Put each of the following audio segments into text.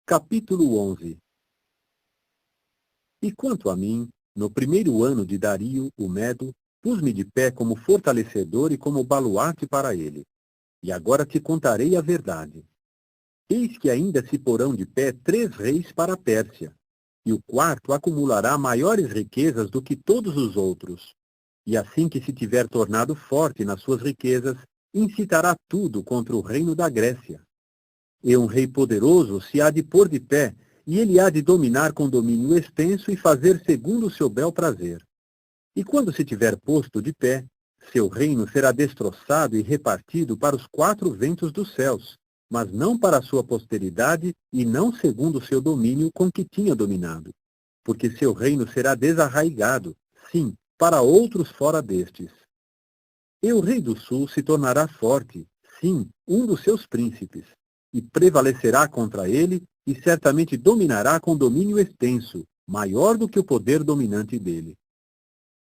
Capítulo 11. E quanto a mim, no primeiro ano de Dario, o Medo, pus-me de pé como fortalecedor e como baluarte para ele. E agora te contarei a verdade. Eis que ainda se porão de pé 3 reis para a Pérsia, e o quarto acumulará maiores riquezas do que todos os outros. E assim que se tiver tornado forte nas suas riquezas, incitará tudo contra o reino da Grécia. E um rei poderoso se há de pôr de pé, e ele há de dominar com domínio extenso e fazer segundo o seu bel prazer. E quando se tiver posto de pé, seu reino será destroçado e repartido para os 4 ventos dos céus, mas não para a sua posteridade e não segundo o seu domínio com que tinha dominado. Porque seu reino será desarraigado, sim, para outros fora destes. E o rei do sul se tornará forte, sim, um dos seus príncipes, e prevalecerá contra ele, e certamente dominará com domínio extenso, maior do que o poder dominante dele.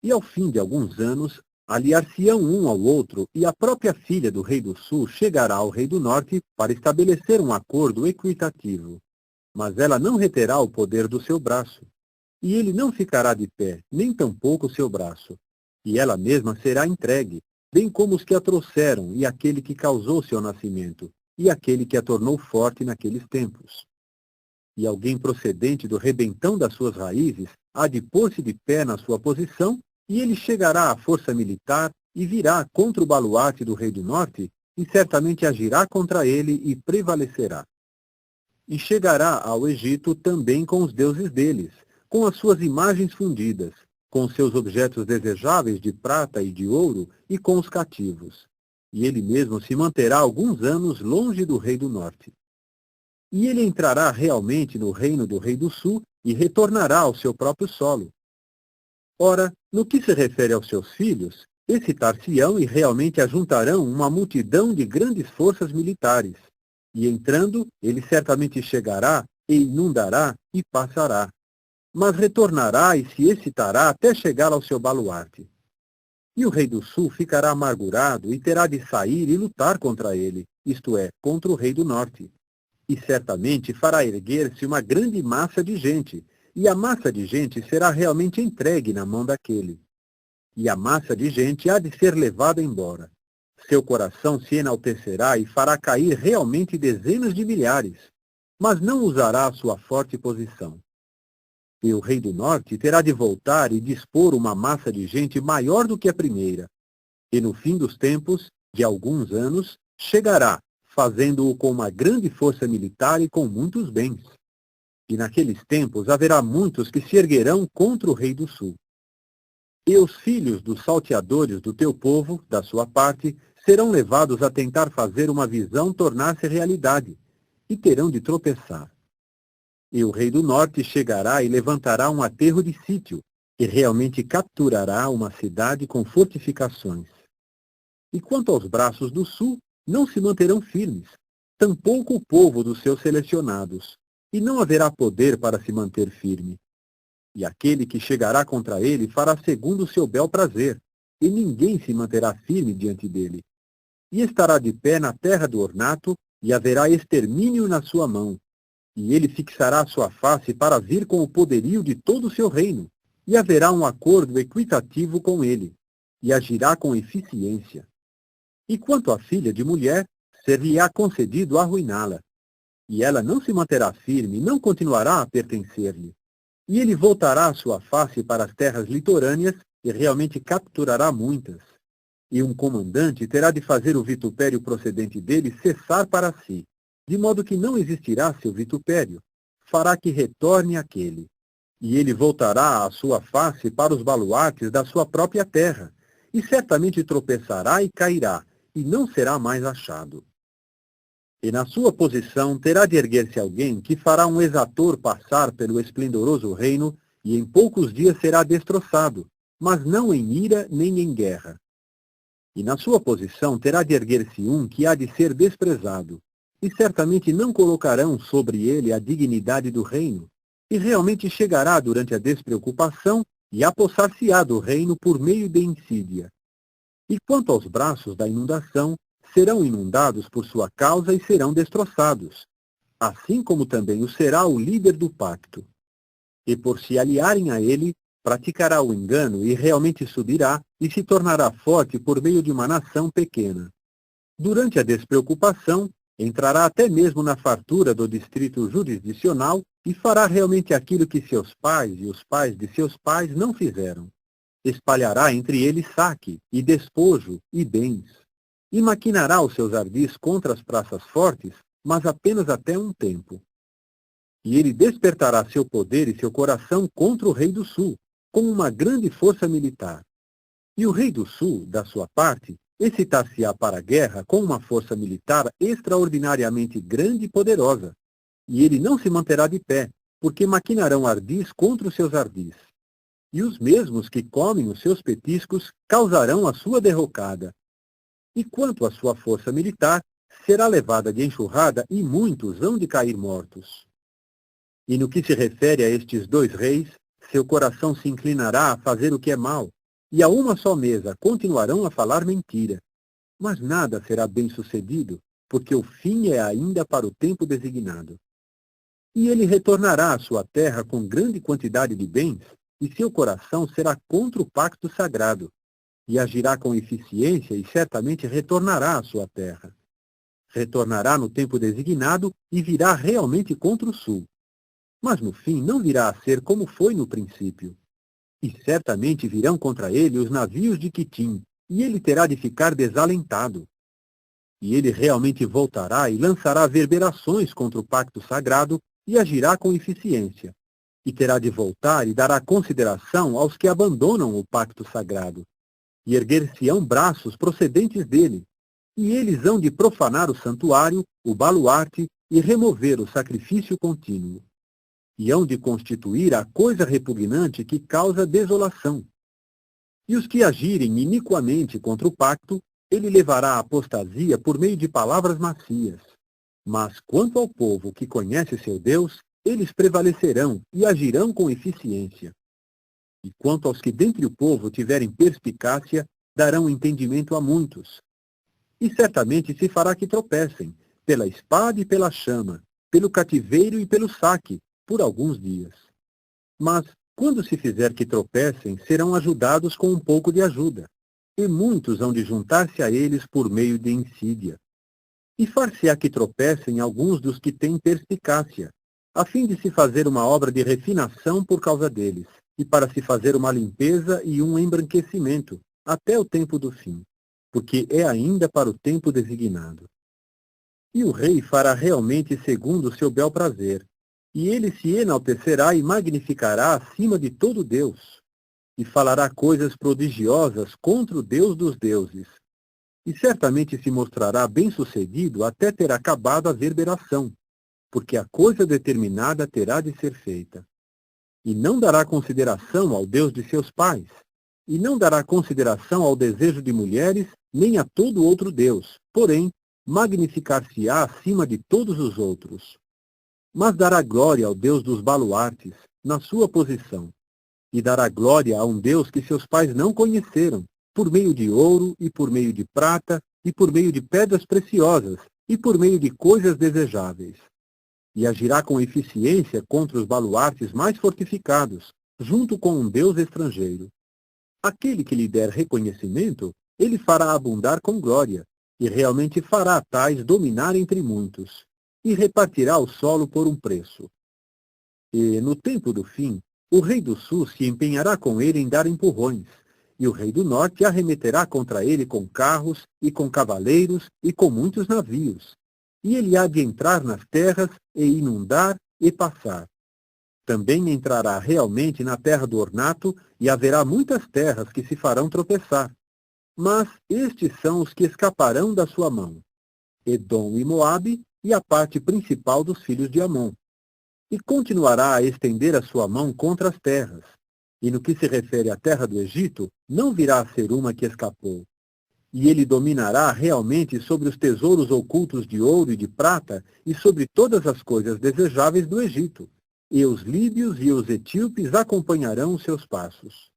E ao fim de alguns anos, aliar-se-ão um ao outro, e a própria filha do rei do sul chegará ao rei do norte para estabelecer um acordo equitativo. Mas ela não reterá o poder do seu braço, e ele não ficará de pé, nem tampouco o seu braço. E ela mesma será entregue, bem como os que a trouxeram, e aquele que causou seu nascimento, e aquele que a tornou forte naqueles tempos. E alguém procedente do rebentão das suas raízes há de pôr-se de pé na sua posição, e ele chegará à força militar e virá contra o baluarte do rei do norte, e certamente agirá contra ele e prevalecerá. E chegará ao Egito também com os deuses deles, com as suas imagens fundidas, com seus objetos desejáveis de prata e de ouro, e com os cativos. E ele mesmo se manterá alguns anos longe do rei do norte. E ele entrará realmente no reino do rei do sul e retornará ao seu próprio solo. Ora, no que se refere aos seus filhos, excitar-se-ão e realmente ajuntarão uma multidão de grandes forças militares. E entrando, ele certamente chegará, e inundará, e passará. Mas retornará e se excitará até chegar ao seu baluarte. E o rei do sul ficará amargurado e terá de sair e lutar contra ele, isto é, contra o rei do norte. E certamente fará erguer-se uma grande massa de gente, e a massa de gente será realmente entregue na mão daquele. E a massa de gente há de ser levada embora. Seu coração se enaltecerá e fará cair realmente dezenas de milhares, mas não usará a sua forte posição. E o rei do norte terá de voltar e dispor uma massa de gente maior do que a primeira. E no fim dos tempos, de alguns anos, chegará, fazendo-o com uma grande força militar e com muitos bens. E naqueles tempos haverá muitos que se erguerão contra o rei do sul. E os filhos dos salteadores do teu povo, da sua parte, serão levados a tentar fazer uma visão tornar-se realidade, e terão de tropeçar. E o rei do norte chegará e levantará um aterro de sítio, e realmente capturará uma cidade com fortificações. E quanto aos braços do sul, não se manterão firmes, tampouco o povo dos seus selecionados, e não haverá poder para se manter firme. E aquele que chegará contra ele fará segundo o seu bel prazer, e ninguém se manterá firme diante dele. E estará de pé na terra do ornato, e haverá extermínio na sua mão. E ele fixará a sua face para vir com o poderio de todo o seu reino, e haverá um acordo equitativo com ele, e agirá com eficiência. E quanto à filha de mulher, ser-lhe-á concedido arruiná-la. E ela não se manterá firme, não continuará a pertencer-lhe. E ele voltará a sua face para as terras litorâneas, e realmente capturará muitas. E um comandante terá de fazer o vitupério procedente dele cessar para si, de modo que não existirá seu vitupério, fará que retorne aquele. E ele voltará a sua face para os baluartes da sua própria terra, e certamente tropeçará e cairá, e não será mais achado. E na sua posição terá de erguer-se alguém que fará um exator passar pelo esplendoroso reino, e em poucos dias será destroçado, mas não em ira nem em guerra. E na sua posição terá de erguer-se um que há de ser desprezado, e certamente não colocarão sobre ele a dignidade do reino, e realmente chegará durante a despreocupação e apossar-se-á do reino por meio de insídia. E quanto aos braços da inundação, serão inundados por sua causa e serão destroçados. assim como também o será o líder do pacto. E por se aliarem a ele, praticará o engano e realmente subirá e se tornará forte por meio de uma nação pequena. Durante a despreocupação, entrará até mesmo na fartura do distrito jurisdicional e fará realmente aquilo que seus pais e os pais de seus pais não fizeram. Espalhará entre eles saque, e despojo, e bens. E maquinará os seus ardis contra as praças fortes, mas apenas até um tempo. E ele despertará seu poder e seu coração contra o rei do sul, com uma grande força militar. E o rei do sul, da sua parte, excitar-se-á para a guerra com uma força militar extraordinariamente grande e poderosa. E ele não se manterá de pé, porque maquinarão ardis contra os seus ardis. E os mesmos que comem os seus petiscos causarão a sua derrocada. E quanto à sua força militar, será levada de enxurrada e muitos hão de cair mortos. E no que se refere a estes dois reis, seu coração se inclinará a fazer o que é mal, e a uma só mesa continuarão a falar mentira. Mas nada será bem sucedido, porque o fim é ainda para o tempo designado. E ele retornará à sua terra com grande quantidade de bens, e seu coração será contra o pacto sagrado, e agirá com eficiência e certamente retornará à sua terra. Retornará no tempo designado e virá realmente contra o sul. Mas no fim não virá a ser como foi no princípio. E certamente virão contra ele os navios de Quitim, e ele terá de ficar desalentado. E ele realmente voltará e lançará verberações contra o pacto sagrado e agirá com eficiência. E terá de voltar e dará consideração aos que abandonam o pacto sagrado. E erguer-se-ão braços procedentes dele, e eles hão de profanar o santuário, o baluarte, e remover o sacrifício contínuo. E hão de constituir a coisa repugnante que causa desolação. E os que agirem iniquamente contra o pacto, ele levará à apostasia por meio de palavras macias. Mas quanto ao povo que conhece seu Deus, eles prevalecerão e agirão com eficiência. E quanto aos que dentre o povo tiverem perspicácia, darão entendimento a muitos. E certamente se fará que tropecem, pela espada e pela chama, pelo cativeiro e pelo saque, por alguns dias. Mas, quando se fizer que tropecem, serão ajudados com um pouco de ajuda, e muitos hão de juntar-se a eles por meio de insídia. E far-se-á que tropecem alguns dos que têm perspicácia, a fim de se fazer uma obra de refinação por causa deles, e para se fazer uma limpeza e um embranquecimento, até o tempo do fim, porque é ainda para o tempo designado. E o rei fará realmente segundo o seu bel prazer, e ele se enaltecerá e magnificará acima de todo Deus, e falará coisas prodigiosas contra o Deus dos deuses. E certamente se mostrará bem-sucedido até ter acabado a verberação, porque a coisa determinada terá de ser feita. E não dará consideração ao Deus de seus pais, e não dará consideração ao desejo de mulheres, nem a todo outro Deus, porém, magnificar-se-á acima de todos os outros. Mas dará glória ao Deus dos baluartes, na sua posição, e dará glória a um Deus que seus pais não conheceram, por meio de ouro, e por meio de prata, e por meio de pedras preciosas, e por meio de coisas desejáveis. E agirá com eficiência contra os baluartes mais fortificados, junto com um Deus estrangeiro. Aquele que lhe der reconhecimento, ele fará abundar com glória, e realmente fará tais dominar entre muitos, e repartirá o solo por um preço. E, no tempo do fim, o rei do sul se empenhará com ele em dar empurrões, e o rei do norte arremeterá contra ele com carros, e com cavaleiros, e com muitos navios. E ele há de entrar nas terras, e inundar, e passar. Também entrará realmente na terra do ornato, e haverá muitas terras que se farão tropeçar. Mas estes são os que escaparão da sua mão: Edom e Moabe, e a parte principal dos filhos de Amon. E continuará a estender a sua mão contra as terras. E no que se refere à terra do Egito, não virá a ser uma que escapou. E ele dominará realmente sobre os tesouros ocultos de ouro e de prata, e sobre todas as coisas desejáveis do Egito. E os líbios e os etíopes acompanharão os seus passos.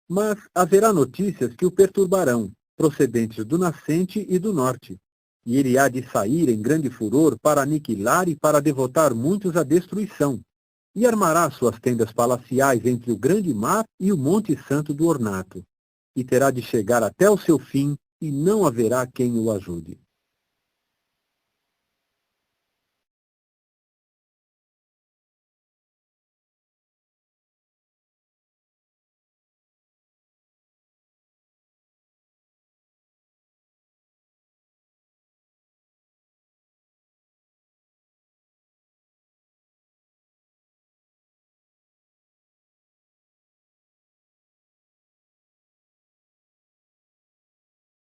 Mas haverá notícias que o perturbarão, procedentes do nascente e do norte. E ele há de sair em grande furor para aniquilar e para devotar muitos à destruição. E armará suas tendas palaciais entre o grande mar e o monte santo do ornato. E terá de chegar até o seu fim, e não haverá quem o ajude.